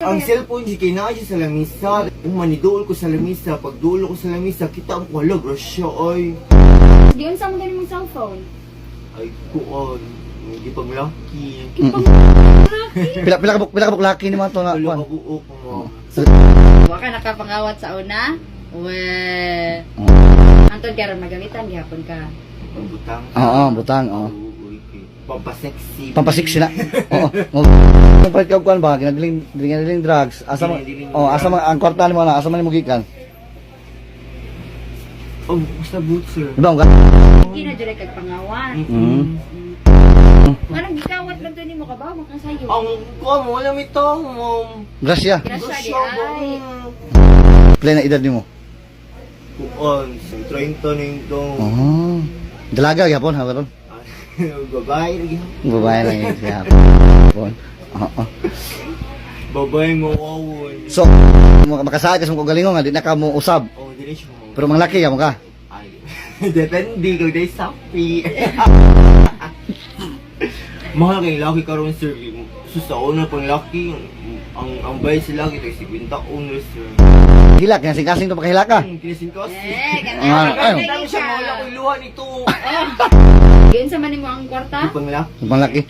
Ang cellphone si kinaya sa lamisa. Kung maniduol ko sa lamisa, pag dulo ko sa lamisa, kita ang wala, grasya ay. Di unsa mo ganing mong cellphone? Ay, kuon. Hindi pag lucky. Pila ka buklaki ni mga to nga. Wala Kuan. ka buok mo. Wa ka nakapangawat sa una? We. Antod karon magamitan gihapon ka. Butang. Oo, butang, oo. Pampasexy. Pampasiksi na. Oo. Pampalit ka kuan ba? Ginagaling drugs. Asa man asa man ang kwarta nimo na, asa man mo gikan? Oh, basta boot, sir. Diba ka? Hindi na dire kag pangawat. Anong gikawat lang to nimo ka ba makasayo? Ang kuha mo, wala may tao mo. Grasya. Grasya di ay. Play na edad nimo. Kuon, 30 na yung tong. Oh. Dalaga gyapon ha karon. Babae lagi. Babae lang yun siya. Kuan. Oo. Babae mo wawon. So, makasaad ka sa mga galingon nga di na ka mo usab. Oh, dili siya mo. Pero mga laki mo ka. Ay. Depende kung day sapi. Mahal kay laki karon sir. So sa una pang laki, ang bayad sa laki tay 50 owner sir. Hilak yan kasing to pakahilaka. Kinasin ko kasi. Ah, ganun. ay. Dami siya wala ko iluha nito. Giun sa man nimo ang kwarta? Pang laki. Mga laki.